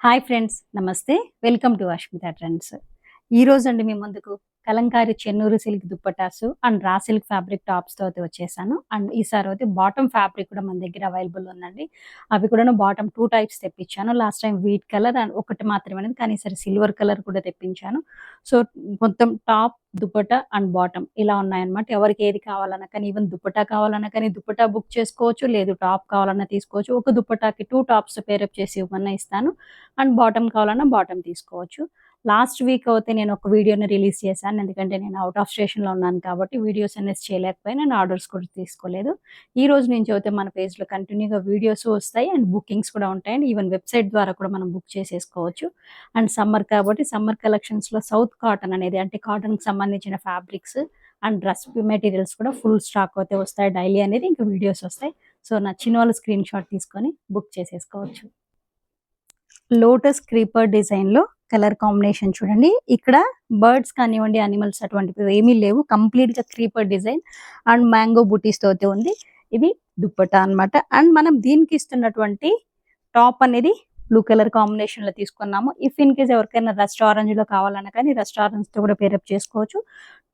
Hi friends, నమస్తే. Welcome to Ashmita trends. ఈరోజండి మీ ముందుకు Kalamkari Chennur silk dupattas and raw silk fabric టాప్స్‌తో అయితే వచ్చేసాను. అండ్ ఈసారైతే బాటమ్ ఫ్యాబ్రిక్ కూడా మన దగ్గర అవైలబుల్ ఉందండి. అవి కూడాను బాటమ్ 2 టైప్స్ తెప్పించాను. Last time wheat colour and ఒకటి మాత్రమే అనేది, కానీ ఈసారి సిల్వర్ కలర్ కూడా తెప్పించాను. సో, మొత్తం టాప్, దుపట్టా అండ్ బాటమ్ ఇలా ఉన్నాయన్నమాట. ఎవరికి ఏది కావాలన్నా కానీ, ఈవెన్ దుపట్టా కావాలన్నా కానీ దుపట్టా బుక్ చేసుకోవచ్చు. లేదు టాప్ కావాలన్నా తీసుకోవచ్చు. ఒక దుపట్టాకి 2 టాప్స్ పేరప్ చేసి ఇవ్వమన్నా ఇస్తాను. అండ్ బాటమ్ కావాలన్నా బాటమ్ తీసుకోవచ్చు. లాస్ట్ వీక్ అయితే నేను ఒక వీడియోని రిలీజ్ చేశాను. ఎందుకంటే నేను ఔట్ ఆఫ్ స్టేషన్‌లో ఉన్నాను కాబట్టి వీడియోస్ అనేది చేయలేకపోయాను. అండ్ ఆర్డర్స్ కూడా తీసుకోలేదు. ఈ రోజు నుంచి అయితే మన పేజ్‌లో కంటిన్యూగా వీడియోస్ వస్తాయి అండ్ బుకింగ్స్ కూడా ఉంటాయండి. ఈవెన్ వెబ్‌సైట్ ద్వారా కూడా మనం బుక్ చేసేసుకోవచ్చు. అండ్ సమ్మర్ కాబట్టి సమ్మర్ కలెక్షన్స్‌లో సౌత్ కాటన్ అనేది, అంటే కాటన్‌కి సంబంధించిన ఫ్యాబ్రిక్స్ అండ్ డ్రెస్ మెటీరియల్స్ కూడా ఫుల్ స్టాక్ అయితే వస్తాయి. డైలీ అనేది ఇంకా వీడియోస్ వస్తాయి. సో, నచ్చిన వాళ్ళు స్క్రీన్ షాట్ తీసుకొని బుక్ చేసేసుకోవచ్చు. లోటస్ క్రీపర్ డిజైన్‌లో కలర్ కాంబినేషన్ చూడండి. ఇక్కడ బర్డ్స్ కానివ్వండి, యానిమల్స్ అటువంటివి ఏమీ లేవు. కంప్లీట్‌గా క్రీపర్ డిజైన్ అండ్ మ్యాంగో బూటీస్‌తో అయితే ఉంది. ఇది దుప్పట్టా అన్నమాట. అండ్ మనం దీనికి ఇస్తున్నటువంటి టాప్ అనేది బ్లూ కలర్ కాంబినేషన్‌లో తీసుకున్నాము. ఇఫ్ ఇన్ కేస్ ఎవరికైనా రస్ట్ ఆరెంజ్‌లో కావాలన్నా కానీ రస్ట్ ఆరెంజ్‌తో కూడా పేరప్ చేసుకోవచ్చు.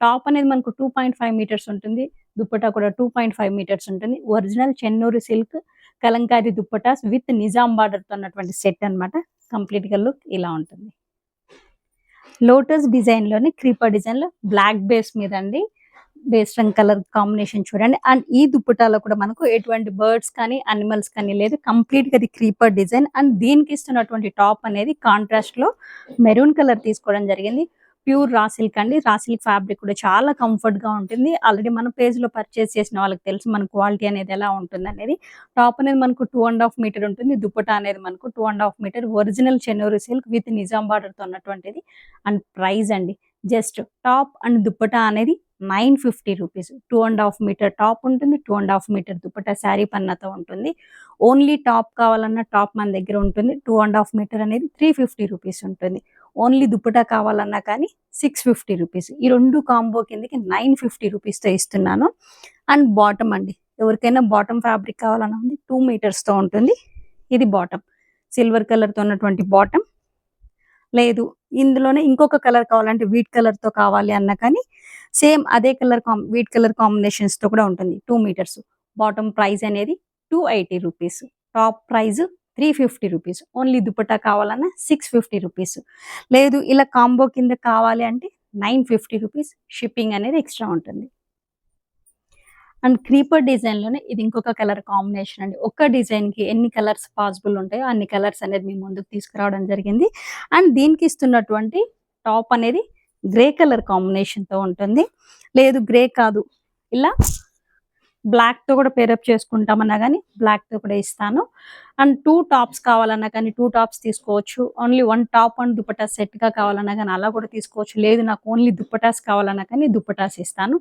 టాప్ అనేది మనకు 2.5 మీటర్స్ ఉంటుంది. దుప్పట్టా కూడా 2.5 మీటర్స్ ఉంటుంది. Original Chennur silk Kalamkari dupattas with Nizam బార్డర్‌తో ఉన్నటువంటి సెట్ అన్నమాట. కంప్లీట్‌గా లుక్ ఇలా ఉంటుంది. లోటస్ డిజైన్‌లోనే క్రీపర్ డిజైన్‌లో బ్లాక్ బేస్ మీద అండి. బేస్ రంగ్ కలర్ కాంబినేషన్ చూడండి. అండ్ ఈ దుప్పటాలో కూడా మనకు ఎటువంటి బర్డ్స్ కానీ, యానిమల్స్ కానీ లేదు. కంప్లీట్‌గా అది క్రీపర్ డిజైన్. అండ్ దీనికి ఇస్తున్నటువంటి టాప్ అనేది కాంట్రాస్ట్‌లో మెరూన్ కలర్ తీసుకోవడం జరిగింది. ప్యూర్ రా సిల్క్ అండి. రా సిల్క్ ఫ్యాబ్రిక్ కూడా చాలా కంఫర్ట్‌గా ఉంటుంది. ఆల్రెడీ మన పేజ్‌లో పర్చేస్ చేసిన వాళ్ళకి తెలుసు మన క్వాలిటీ అనేది ఎలా ఉంటుందనేది. టాప్ అనేది మనకు 2.5 మీటర్ ఉంటుంది. దుప్పటా అనేది మనకు 2.5 metre original Chennur silk with Nizam బార్డర్‌తో ఉన్నటువంటిది. అండ్ ప్రైస్ అండి, జస్ట్ టాప్ అండ్ దుప్పటా అనేది 950 రూపీస్. 2.5 మీటర్ టాప్ ఉంటుంది. 2.5 మీటర్ దుపట్టా శారీ పన్నాతో ఉంటుంది. ఓన్లీ టాప్ కావాలన్నా టాప్ మన దగ్గర ఉంటుంది. 2.5 మీటర్ అనేది 350 రూపీస్ ఉంటుంది. ఓన్లీ దుపట్టా కావాలన్నా కానీ 650 రూపీస్. ఈ 2 కాంబో కిందకి 950 రూపీస్‌తో ఇస్తున్నాను. అండ్ బాటమ్ అండి, ఎవరికైనా బాటమ్ ఫ్యాబ్రిక్ కావాలన్నా ఉంది. 2 మీటర్స్‌తో ఉంటుంది. ఇది బాటమ్. సిల్వర్ కలర్‌తో ఉన్నటువంటి బాటమ్. లేదు ఇందులోనే ఇంకొక కలర్ కావాలంటే వీట్ కలర్‌తో కావాలి అన్నా కానీ సేమ్ అదే కలర్ వీట్ కలర్ కాంబినేషన్స్‌తో కూడా ఉంటుంది. 2 మీటర్స్. బాటమ్ ప్రైస్ అనేది 280 rupees. Top price 350 rupees. Only dupatta కావాలన్నా 650 రూపీస్. లేదు ఇలా కాంబో కింద కావాలి అంటే 950 రూపీస్. షిప్పింగ్ అనేది ఎక్స్ట్రా ఉంటుంది. అండ్ క్రీపర్ డిజైన్‌లోనే ఇది ఇంకొక కలర్ కాంబినేషన్ అండి. ఒక్క డిజైన్‌కి ఎన్ని కలర్స్ పాసిబుల్ ఉంటాయో అన్ని కలర్స్ అనేది మీ ముందుకు తీసుకురావడం జరిగింది. అండ్ దీనికి ఇస్తున్నటువంటి టాప్ అనేది గ్రే కలర్ కాంబినేషన్‌తో ఉంటుంది. లేదు గ్రే కాదు, ఇలా బ్లాక్‌తో కూడా పేరప్ చేసుకుంటామన్నా గానీ బ్లాక్‌తో కూడా ఇస్తాను. అండ్ 2 టాప్స్ కావాలన్నా కానీ 2 టాప్స్ తీసుకోవచ్చు. ఓన్లీ 1 టాప్ అండ్ దుపట్టా సెట్‌గా కావాలన్నా గానీ అలా కూడా తీసుకోవచ్చు. లేదు నాకు ఓన్లీ దుపట్టాస్ కావాలన్నా కానీ దుపట్టాస్ ఇస్తాను.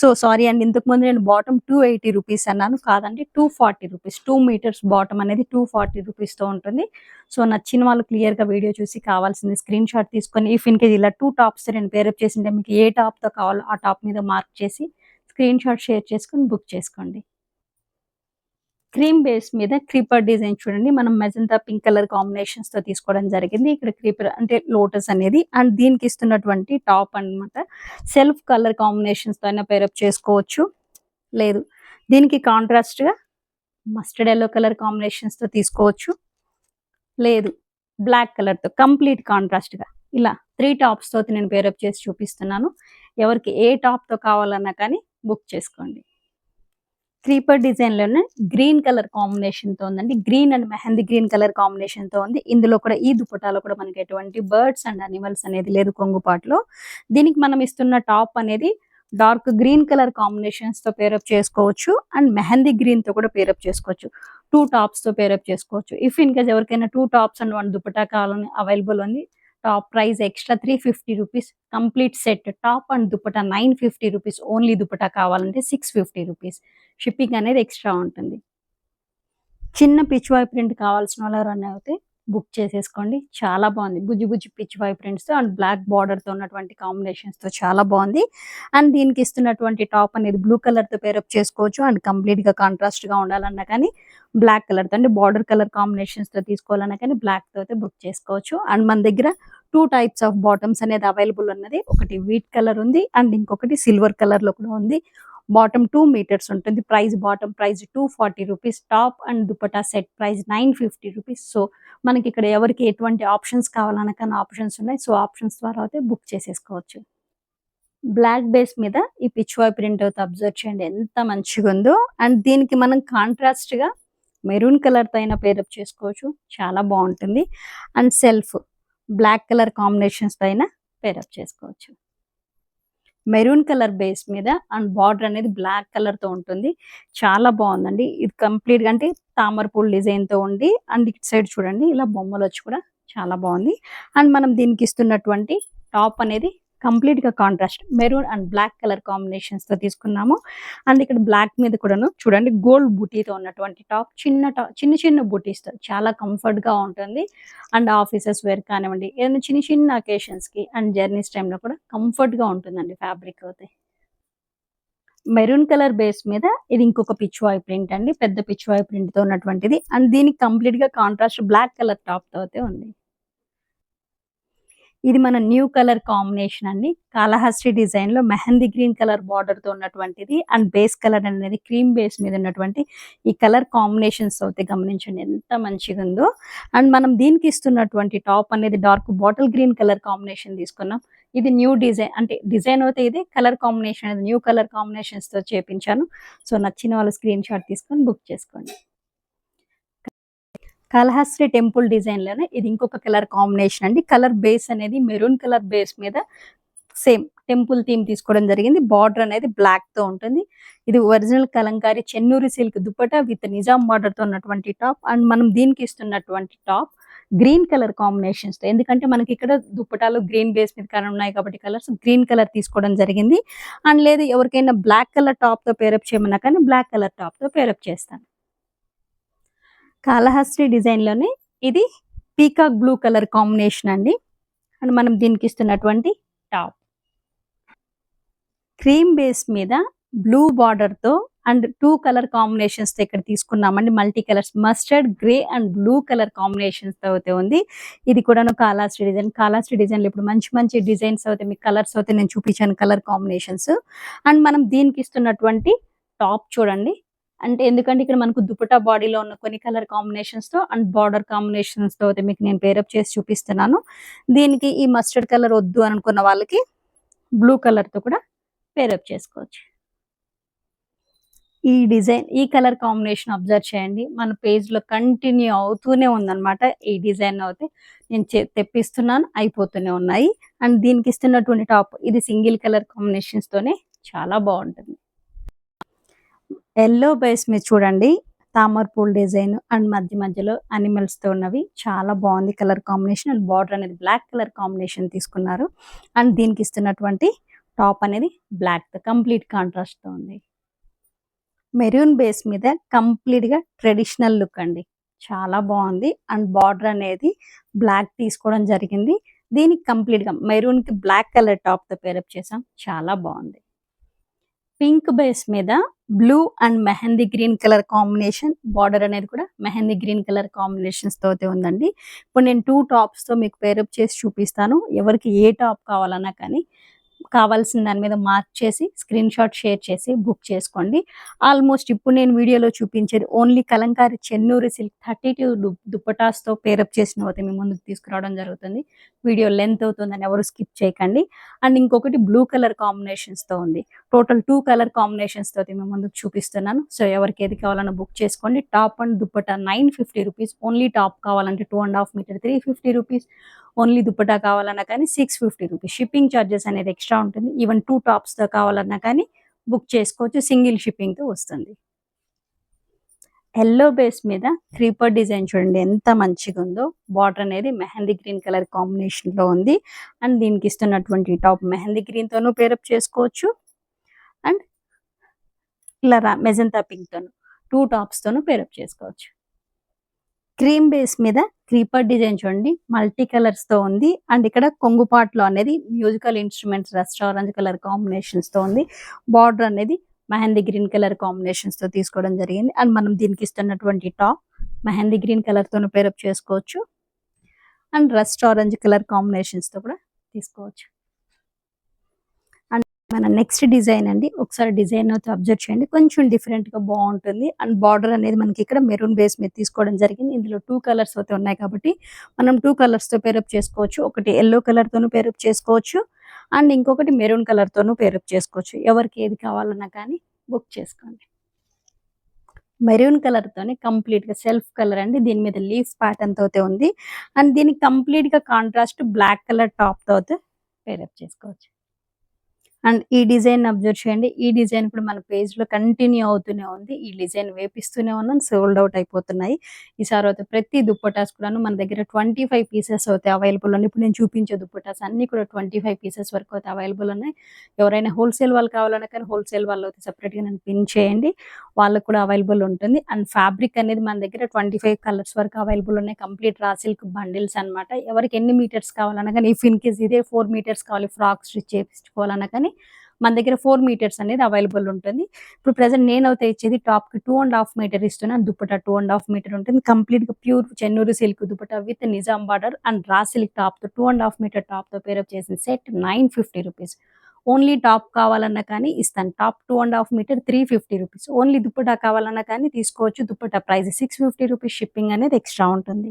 సో, సారీ అండి, ఇంతకుముందు నేను బాటమ్ 280 రూపీస్ అన్నాను. కాదండి, 240 రూపీస్. 2 మీటర్స్ బాటమ్ అనేది 240 రూపీస్‌తో ఉంటుంది. సో, నచ్చిన వాళ్ళు క్లియర్‌గా వీడియో చూసి కావాల్సింది స్క్రీన్ షాట్ తీసుకొని, ఇఫ్ ఇన్ కేస్ ఇలా 2 టాప్స్ నేను పేరప్ చేసుంటే మీకు ఏ టాప్‌తో కావాలో ఆ టాప్ మీద మార్క్ చేసి స్క్రీన్ షాట్ షేర్ చేసుకొని బుక్ చేసుకోండి. క్రీమ్ బేస్ మీద క్రీపర్ డిజైన్ చూడండి. మనం మెజంతా పింక్ కలర్ కాంబినేషన్స్‌తో తీసుకోవడం జరిగింది. ఇక్కడ క్రీపర్ అంటే లోటస్ అనేది. అండ్ దీనికి ఇస్తున్నటువంటి టాప్ అన్నమాట. సెల్ఫ్ కలర్ కాంబినేషన్స్‌తో అయినా పేరప్ చేసుకోవచ్చు. లేదు దీనికి కాంట్రాస్ట్‌గా మస్టర్డ్ యెల్లో కలర్ కాంబినేషన్స్‌తో తీసుకోవచ్చు. లేదు బ్లాక్ కలర్‌తో కంప్లీట్ కాంట్రాస్ట్‌గా ఇలా 3 టాప్స్‌తో అయితే నేను పేరప్ చేసి చూపిస్తున్నాను. ఎవరికి ఏ టాప్‌తో కావాలన్నా కానీ బుక్ చేసుకోండి. క్రీపర్ డిజైన్‌లోనే గ్రీన్ కలర్ కాంబినేషన్‌తో ఉందండి. Green and mehndi green colour కాంబినేషన్‌తో ఉంది. ఇందులో కూడా ఈ దుపట్టాలో కూడా మనకి ఎటువంటి బర్డ్స్ అండ్ యానిమల్స్ అనేది లేదు కొంగుపాటులో. దీనికి మనం ఇస్తున్న టాప్ అనేది డార్క్ గ్రీన్ కలర్ కాంబినేషన్స్‌తో పేరప్ చేసుకోవచ్చు. అండ్ మెహందీ గ్రీన్‌తో కూడా పేరప్ చేసుకోవచ్చు. 2 టాప్స్‌తో పేరప్ చేసుకోవచ్చు. ఇఫ్ ఇన్ కేస్ ఎవరికైనా 2 టాప్స్ అండ్ 1 దుపట్టా కావాలని అవైలబుల్ ఉంది. Top price extra 350 rupees. Complete set top and dupatta 950 rupees. Only dupatta కావాలంటే 650 రూపీస్. షిప్పింగ్ అనేది ఎక్స్ట్రా ఉంటుంది. చిన్న పిచ్ వై ప్రింట్ కావాల్సిన వాళ్ళు ఎవరైనా అయితే బుక్ చేసేసుకోండి. చాలా బాగుంది. బుజ్జి బుజ్జి పిచ్ వై ప్రింట్స్‌తో అండ్ బ్లాక్ బార్డర్‌తో ఉన్నటువంటి కాంబినేషన్స్‌తో చాలా బాగుంది. అండ్ దీనికి ఇస్తున్నటువంటి టాప్ అనేది బ్లూ కలర్‌తో పేరప్ చేసుకోవచ్చు. అండ్ కంప్లీట్‌గా కాంట్రాస్ట్‌గా ఉండాలన్నా కానీ బ్లాక్ కలర్‌తో అంటే బార్డర్ కలర్ కాంబినేషన్స్‌తో తీసుకోవాలన్నా కానీ బ్లాక్‌తో అయితే బుక్ చేసుకోవచ్చు. అండ్ మన దగ్గర 2 టైప్స్ ఆఫ్ బాటమ్స్ అనేది అవైలబుల్ ఉన్నది. ఒకటి వీట్ కలర్ ఉంది. అండ్ ఇంకొకటి సిల్వర్ కలర్‌లో కూడా ఉంది. బాటమ్ 2 మీటర్స్ ఉంటుంది. Bottom price 240 rupees. Top and dupatta set price 950 rupees. So, మనకిక్కడ ఎవరికి ఎటువంటి ఆప్షన్స్ కావాలన్నా కానీ ఆప్షన్స్ ఉన్నాయి. సో, ఆప్షన్స్ ద్వారా అయితే బుక్ చేసేసుకోవచ్చు. బ్లాక్ బేస్ మీద ఈ పిచ్ వై ప్రింట్ అయితే అబ్జర్వ్ చేయండి ఎంత మంచిగుందో. అండ్ దీనికి మనం కాంట్రాస్ట్‌గా మెరూన్ కలర్‌తో అయినా పేరప్ చేసుకోవచ్చు. చాలా బావుంటుంది. అండ్ సెల్ఫ్ బ్లాక్ కలర్ కాంబినేషన్స్‌తో అయినా పేరప్ చేసుకోవచ్చు. మెరూన్ కలర్ బేస్ మీద అండ్ బార్డర్ అనేది బ్లాక్ కలర్‌తో ఉంటుంది. చాలా బావుందండి. ఇది కంప్లీట్‌గా అంటే తామర పూలు డిజైన్‌తో ఉండి అండ్ ఇటు సైడ్ చూడండి ఇలా బొమ్మలొచ్చి కూడా చాలా బావుంది. అండ్ మనం దీనికి ఇస్తున్నటువంటి టాప్ అనేది కంప్లీట్‌గా contrast maroon and black colour కాంబినేషన్స్‌తో తీసుకున్నాము. అండ్ ఇక్కడ బ్లాక్ మీద కూడాను చూడండి గోల్డ్ బూటీతో ఉన్నటువంటి టాప్ చిన్న చిన్న బూటీస్‌తో చాలా కంఫర్ట్‌గా ఉంటుంది. అండ్ ఆఫీసెస్ వేర్ కానివ్వండి, ఏదైనా చిన్న చిన్న అకేషన్స్‌కి అండ్ జర్నీస్ టైమ్‌లో కూడా కంఫర్ట్‌గా ఉంటుందండి ఫ్యాబ్రిక్ అయితే. మెరూన్ కలర్ బేస్ మీద ఇది ఇంకొక పిచ్ వాయ్ ప్రింట్ అండి. పెద్ద పిచ్ వాయ్ ప్రింట్‌తో ఉన్నటువంటిది. అండ్ దీనికి కంప్లీట్‌గా కాంట్రాస్ట్ బ్లాక్ కలర్ టాప్‌తో అయితే ఉంది. ఇది మన న్యూ కలర్ కాంబినేషన్ అండి. కాళహస్తి డిజైన్‌లో మెహందీ గ్రీన్ కలర్ బార్డర్‌తో ఉన్నటువంటిది. అండ్ బేస్ కలర్ అనేది క్రీమ్ బేస్ మీద ఉన్నటువంటి ఈ కలర్ కాంబినేషన్స్ అయితే గమనించండి ఎంత మంచిగుందో. అండ్ మనం దీనికి ఇస్తున్నటువంటి టాప్ అనేది dark bottle green colour combination తీసుకున్నాం. ఇది న్యూ డిజైన్ అంటే డిజైన్ అయితే ఇదే కలర్ కాంబినేషన్ అనేది న్యూ కలర్ కాంబినేషన్స్‌తో చేపించాను. సో, నచ్చిన వాళ్ళు స్క్రీన్ షాట్ తీసుకొని బుక్ చేసుకోండి. కాళహస్తి టెంపుల్ డిజైన్‌లోనే ఇది ఇంకొక కలర్ కాంబినేషన్ అండి. కలర్ బేస్ అనేది మెరూన్ కలర్ బేస్ మీద సేమ్ టెంపుల్ థీమ్ తీసుకోవడం జరిగింది. బార్డర్ అనేది బ్లాక్‌తో ఉంటుంది. ఇది original Kalamkari Chennuri silk dupatta with Nizam బార్డర్‌తో ఉన్నటువంటి టాప్. అండ్ మనం దీనికి ఇస్తున్నటువంటి టాప్ గ్రీన్ కలర్ కాంబినేషన్స్‌తో ఎందుకంటే మనకి ఇక్కడ దుపట్టాలో గ్రీన్ బేస్ మీద ఉన్నాయి కాబట్టి కలర్స్ గ్రీన్ కలర్ తీసుకోవడం జరిగింది. అండ్ లేదు ఎవరికైనా బ్లాక్ కలర్ టాప్‌తో పేరప్ చేయమన్నా కానీ బ్లాక్ కలర్ టాప్‌తో పేరప్ చేస్తాను. కాళహస్తి డిజైన్‌లోనే ఇది పీకాక్ బ్లూ కలర్ కాంబినేషన్ అండి. అండ్ మనం దీనికి ఇస్తున్నటువంటి టాప్. క్రీమ్ బేస్ మీద బ్లూ బార్డర్‌తో అండ్ 2 కలర్ కాంబినేషన్స్‌తో ఇక్కడ తీసుకున్నామండి. Multi colours mustard, grey and blue colour కాంబినేషన్స్‌తో అయితే ఉంది. ఇది కూడాను కాళహస్తి డిజైన్. కాళహస్తి డిజైన్‌లో ఇప్పుడు మంచి మంచి డిజైన్స్ అయితే మీకు కలర్స్ అయితే నేను చూపించాను కలర్ కాంబినేషన్స్. అండ్ మనం దీనికి ఇస్తున్నటువంటి టాప్ చూడండి. అంటే ఎందుకంటే ఇక్కడ మనకు దుపట్టా బాడీలో ఉన్న కొన్ని కలర్ కాంబినేషన్స్‌తో అండ్ బార్డర్ కాంబినేషన్స్‌తో అయితే మీకు నేను పేరప్ చేసి చూపిస్తున్నాను. దీనికి ఈ మస్టర్డ్ కలర్ వద్దు అని అనుకున్న వాళ్ళకి బ్లూ కలర్‌తో కూడా పేరప్ చేసుకోవచ్చు. ఈ డిజైన్ ఈ కలర్ కాంబినేషన్ అబ్జర్వ్ చేయండి. మన పేజ్‌లో కంటిన్యూ అవుతూనే ఉందన్నమాట. ఈ డిజైన్ అయితే నేను తెప్పిస్తున్నాను అయిపోతూనే ఉన్నాయి. అండ్ దీనికి ఇస్తున్నటువంటి టాప్ ఇది సింగిల్ కలర్ కాంబినేషన్స్‌తోనే చాలా బావుంటుంది. యెల్లో బేస్ మీద చూడండి తామర పూల డిజైన్ అండ్ మధ్య మధ్యలో అనిమల్స్‌తో ఉన్నవి చాలా బావుంది కలర్ కాంబినేషన్. అండ్ బార్డర్ అనేది బ్లాక్ కలర్ కాంబినేషన్ తీసుకున్నారు. అండ్ దీనికి ఇస్తున్నటువంటి టాప్ అనేది బ్లాక్‌తో కంప్లీట్ కాంట్రాస్ట్‌తో ఉంది. మెరూన్ బేస్ మీద కంప్లీట్‌గా ట్రెడిషనల్ లుక్ అండి. చాలా బావుంది. అండ్ బార్డర్ అనేది బ్లాక్ తీసుకోవడం జరిగింది. దీనికి కంప్లీట్‌గా మెరూన్‌కి బ్లాక్ కలర్ టాప్‌తో పేరప్ చేసాం. చాలా బావుంది. పింక్ బేస్ మీద blue and mehndi green colour combination border అనేది కూడా మెహందీ గ్రీన్ కలర్ కాంబినేషన్స్ తోతే ఉందండి. ఇప్పుడు నేను 2 టాప్స్‌తో మీకు పేరప్ చేసి చూపిస్తాను. ఎవరికి ఏ టాప్ కావాలన్నా కానీ కావాల్సిన దాని మీద మార్క్ చేసి స్క్రీన్ షాట్ షేర్ చేసి బుక్ చేసుకోండి. ఆల్మోస్ట్ ఇప్పుడు నేను వీడియోలో చూపించేది ఓన్లీ కలంకారీ చెన్నూరి సిల్క్ 32 దుప్పటాస్‌తో పేరప్ చేసినవైతే మీ ముందుకు తీసుకురావడం జరుగుతుంది. వీడియో లెంత్ అవుతుందని ఎవరు స్కిప్ చేయకండి. అండ్ ఇంకొకటి బ్లూ కలర్ కాంబినేషన్స్‌తో ఉంది. టోటల్ 2 కలర్ కాంబినేషన్స్‌తో అయితే మీ ముందుకు చూపిస్తున్నాను. సో, ఎవరికి ఏది కావాలన్నా బుక్ చేసుకోండి. Top and dupatta 950 rupees. Only top కావాలంటే 2½ మీటర్ 350 రూపీస్. ఓన్లీ దుపట్టా కావాలన్నా కానీ 650 రూపీస్. షిప్పింగ్ చార్జెస్ అనేది ఎక్స్ట్రా ఉంటుంది. ఈవెన్ 2 టాప్స్‌తో కావాలన్నా కానీ బుక్ చేసుకోవచ్చు. సింగిల్ షిప్పింగ్‌తో వస్తుంది. యెల్లో బేస్ మీద క్రీపర్ డిజైన్ చూడండి ఎంత మంచిగుందో. బార్డర్ అనేది మెహందీ గ్రీన్ కలర్ కాంబినేషన్‌లో ఉంది. అండ్ దీనికి ఇస్తున్నటువంటి టాప్ మెహందీ గ్రీన్‌తోనూ పేరప్ చేసుకోవచ్చు. అండ్ ఇలా మెజంతా పింక్‌తోను 2 టాప్స్‌తోనూ పేరప్ చేసుకోవచ్చు. క్రీమ్ బేస్ మీద క్రీపర్ డిజైన్ చూడండి, మల్టీ కలర్స్ తో ఉంది. అండ్ ఇక్కడ కొంగుపాట్లో అనేది musical instruments rust orange colour combinations తో ఉంది. బార్డర్ అనేది మెహందీ గ్రీన్ కలర్ కాంబినేషన్స్ తో తీసుకోవడం జరిగింది. అండ్ మనం దీనికి ఇస్తున్నటువంటి టాప్ మెహందీ గ్రీన్ కలర్ తో పేరప్ చేసుకోవచ్చు. And rust orange colour combinations తో కూడా తీసుకోవచ్చు. అండ్ మన నెక్స్ట్ డిజైన్ అండి, ఒకసారి డిజైన్ అయితే అబ్జర్వ్ చేయండి, కొంచెం డిఫరెంట్ గా బాగుంటుంది. అండ్ బార్డర్ అనేది మనకి ఇక్కడ మెరూన్ బేస్ మీద తీసుకోవడం జరిగింది. ఇందులో 2 కలర్స్ అయితే ఉన్నాయి కాబట్టి మనం 2 కలర్స్ తో పేరప్ చేసుకోవచ్చు. ఒకటి ఎల్లో కలర్ తోను పేరప్ చేసుకోవచ్చు, అండ్ ఇంకొకటి మెరూన్ కలర్ తోను పేరప్ చేసుకోవచ్చు. ఎవరికి ఏది కావాలన్నా కానీ బుక్ చేసుకోండి. మెరూన్ కలర్ తోని కంప్లీట్ గా సెల్ఫ్ కలర్ అండి, దీని మీద లీఫ్ ప్యాటర్న్ తోతే ఉంది. అండ్ దీనికి కంప్లీట్ గా కాంట్రాస్ట్ బ్లాక్ కలర్ టాప్ తోతే పేరప్ చేసుకోవచ్చు. అండ్ ఈ డిజైన్ అబ్జర్వ్ చేయండి, ఈ డిజైన్ కూడా మన పేజ్ లో కంటిన్యూ అవుతూనే ఉంది. ఈ డిజైన్ వేపిస్తూనే ఉన్నాం, సోల్డ్ అవుట్ అయిపోతున్నాయి. ఈసారి అయితే ప్రతి దుప్పటాస్ కూడాను మన దగ్గర 25 పీసెస్ అయితే అవైలబుల్ ఉన్నాయి. ఇప్పుడు నేను చూపించే దుప్పటాస్ అన్ని కూడా 25 పీసెస్ వరకు అయితే అవైలబుల్ ఉన్నాయి. ఎవరైనా హోల్సేల్ వాళ్ళు కావాలన్నా కానీ హోల్సేల్ వాళ్ళు అయితే సెపరేట్ గా నన్ను పిన్ చేయండి, వాళ్ళకు కూడా అవైలబుల్ ఉంటుంది. అండ్ ఫ్యాబ్రిక్ అనేది మన దగ్గర 25 కలర్స్ వరకు అవైలబుల్ ఉన్నాయి. కంప్లీట్ రా సిల్క్ బండిల్స్ అనమాట. ఎవరికి ఎన్ని మీటర్స్ కావాలన్నా కానీ, ఇఫ్ ఇన్ కేస్ ఇదే 4 మీటర్స్ కావాలి ఫ్రాక్ స్టిచ్ చేయించుకోవాలన్నా కానీ మన దగ్గర 4 మీటర్స్ అనేది అవైలబుల్ ఉంటుంది. ఇప్పుడు ప్రెసెంట్ నేనైతే ఇచ్చేది టాప్ కి 2.5 మీటర్ ఇస్తున్నాను. దుప్పటా 2.5 మీటర్ ఉంటుంది. కంప్లీట్ గా pure Chennur silk dupatta with Nizam border and raw silk top తో 2.5 మీటర్ టాప్ తో పేరప్ చేసిన సెట్ 950 రూపీస్. ఓన్లీ టాప్ కావాలన్నా కానీ ఇస్తాను. Top 2.5 meter 350 rupees. Only dupatta కావాలన్నా కానీ తీసుకోవచ్చు. దుప్పటా ప్రైస్ 650 రూపీస్, షిప్పింగ్ అనేది ఎక్స్ట్రా ఉంటుంది.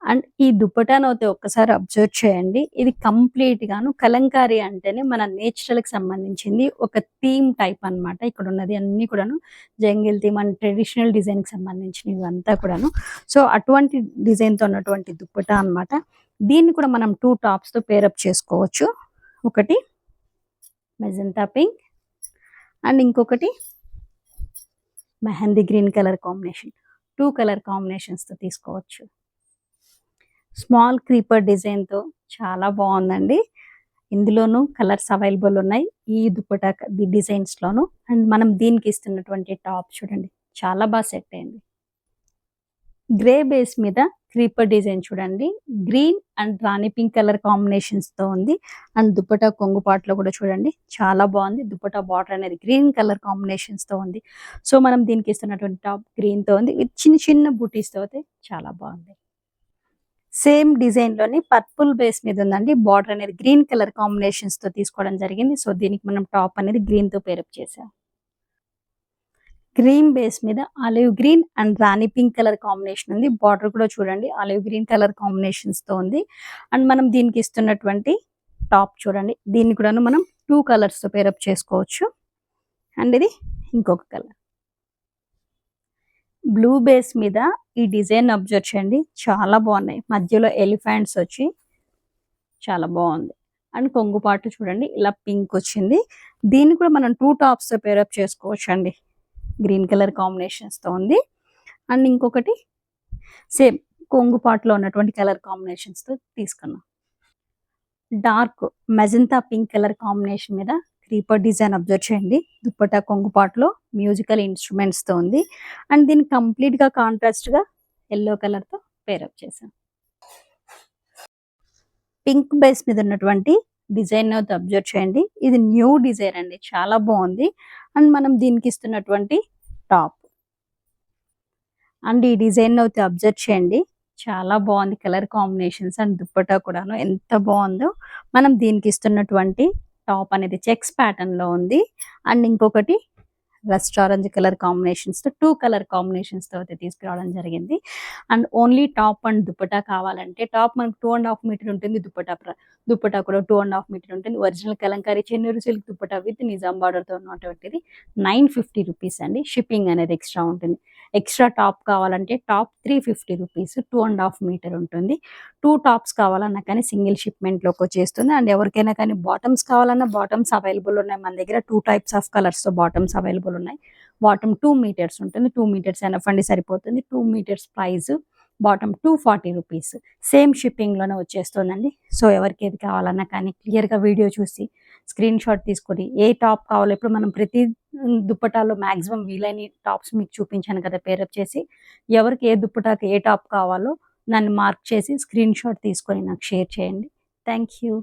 అండ్ ఈ దుప్పటాను అయితే ఒక్కసారి అబ్జర్వ్ చేయండి, ఇది కంప్లీట్ గాను కలంకారీ అంటేనే మన నేచురల్ కి సంబంధించింది ఒక థీమ్ టైప్ అన్నమాట. ఇక్కడ ఉన్నది అన్ని కూడాను jungle theme and traditional design కి సంబంధించినవి అంతా కూడాను. సో అటువంటి డిజైన్ తో ఉన్నటువంటి దుప్పటా అన్నమాట. దీన్ని కూడా మనం 2 టాప్స్ తో పేరప్ చేసుకోవచ్చు. ఒకటి మెజంతా పింక్ అండ్ ఇంకొకటి mehndi green colour combination. 2 colour combinations తో తీసుకోవచ్చు. స్మాల్ క్రీపర్ డిజైన్ తో చాలా బాగుందండి. ఇందులోనూ కలర్స్ అవైలబుల్ ఉన్నాయి ఈ దుప్పటా డిజైన్స్ లోను. అండ్ మనం దీనికి ఇస్తున్నటువంటి టాప్ చూడండి, చాలా బాగా సెట్ అయింది. గ్రే బేస్ మీద క్రీపర్ డిజైన్ చూడండి, green and Rani pink colour combinations తో ఉంది. అండ్ దుప్పటా కొంగుపాట్లో కూడా చూడండి చాలా బాగుంది. దుప్పటా బార్డర్ అనేది గ్రీన్ కలర్ కాంబినేషన్స్ తో ఉంది. సో మనం దీనికి ఇస్తున్నటువంటి టాప్ గ్రీన్ తో ఉంది, విత్ చిన్న చిన్న బూటీస్ తో అయితే చాలా బాగుంది. సేమ్ డిజైన్ లోని పర్పుల్ బేస్ మీద ఉందండి. బార్డర్ అనేది గ్రీన్ కలర్ కాంబినేషన్స్ తో తీసుకోవడం జరిగింది. సో దీనికి మనం టాప్ అనేది గ్రీన్ తో పేరప్ చేసాం. గ్రీన్ బేస్ మీద olive green and Rani pink colour combination ఉంది. బార్డర్ కూడా చూడండి ఆలివ్ గ్రీన్ కలర్ కాంబినేషన్స్ తో ఉంది. అండ్ మనం దీనికి ఇస్తున్నటువంటి టాప్ చూడండి, దీన్ని కూడా మనం 2 కలర్స్ తో పేరప్ చేసుకోవచ్చు. అండ్ ఇది ఇంకొక కలర్. బ్లూ బేస్ మీద ఈ డిజైన్ అబ్జర్వ్ చేయండి, చాలా బాగున్నాయి. మధ్యలో ఎలిఫెంట్స్ వచ్చి చాలా బాగుంది. అండ్ కొంగుపాటు చూడండి ఇలా పింక్ వచ్చింది. దీన్ని కూడా మనం 2 టాప్స్ తో పేరప్ చేసుకోవచ్చు అండి. గ్రీన్ కలర్ కాంబినేషన్స్ తో ఉంది. అండ్ ఇంకొకటి సేమ్ కొంగుపాటులో ఉన్నటువంటి కలర్ కాంబినేషన్స్ తో తీసుకున్నాం. Dark magenta pink colour combination మీద క్రీపర్ డిజైన్ అబ్జర్వ్ చేయండి. దుప్పటా కొంగుపాట్లో మ్యూజికల్ ఇన్స్ట్రుమెంట్స్ తో ఉంది. అండ్ దీన్ని కంప్లీట్ గా కాంట్రాస్ట్ గా ఎల్లో కలర్ తో పేరప్ చేశాం. పింక్ బేస్ మీద ఉన్నటువంటి డిజైన్ అబ్జర్వ్ చేయండి, ఇది న్యూ డిజైన్ అండి, చాలా బాగుంది. అండ్ మనం దీనికి ఇస్తున్నటువంటి టాప్ అండ్ ఈ డిజైన్ అయితే అబ్జర్వ్ చేయండి, చాలా బాగుంది. కలర్ కాంబినేషన్స్ అండ్ దుప్పటా కూడాను ఎంత బాగుందో. మనం దీనికి ఇస్తున్నటువంటి టాప్ అనేది చెక్స్ ప్యాటర్న్ లో ఉంది. అండ్ ఇంకొకటి రస్ట్ ఆరెంజ్ కలర్ కాంబినేషన్స్ తో 2 కలర్ కాంబినేషన్స్ తో అయితే తీసుకురావడం జరిగింది. And only top and dupatta కావాలంటే టాప్ మనకు 2.5 మీటర్ ఉంటుంది. దుప్పటా కూడా 2.5 మీటర్ ఉంటుంది. Original Kalamkari Chennur silk dupatta with Nizam border తో ఉన్నటువంటిది 950 రూపీస్ అండి. షిప్పింగ్ అనేది ఎక్స్ట్రా ఉంటుంది. ఎక్స్ట్రా టాప్ కావాలంటే టాప్ 350 రూపీస్, 2.5 మీటర్ ఉంటుంది. 2 టాప్స్ కావాలన్నా కానీ సింగిల్ షిప్మెంట్ లోకి వచ్చేస్తుంది. అండ్ ఎవరికైనా కానీ బాటమ్స్ కావాలన్నా బాటమ్స్ అవైలబుల్ ఉన్నాయి మన దగ్గర. 2 టైప్స్ ఆఫ్ కలర్స్ తో బాటమ్స్ అవైలబుల్ ఉన్నాయి. బాటమ్ 2 మీటర్స్ ఉంటుంది. 2 మీటర్స్ ఎనఫ్ అండి, సరిపోతుంది. 2 metres price bottom 240 rupees. Same shipping లోనే వచ్చేస్తుందండి. సో ఎవరికి ఏది కావాలన్నా కానీ క్లియర్ గా వీడియో చూసి స్క్రీన్ షాట్ తీసుకొని ఏ టాప్ కావాలో ఇప్పుడు మనం ప్రతి దుప్పటాలో మ్యాక్సిమం వీలైన టాప్స్ మీకు చూపించాను కదా పేరప్ చేసి. ఎవరికి ఏ దుప్పటాకి ఏ టాప్ కావాలో దాన్ని మార్క్ చేసి స్క్రీన్ షాట్ తీసుకొని నాకు షేర్ చేయండి. Thank you.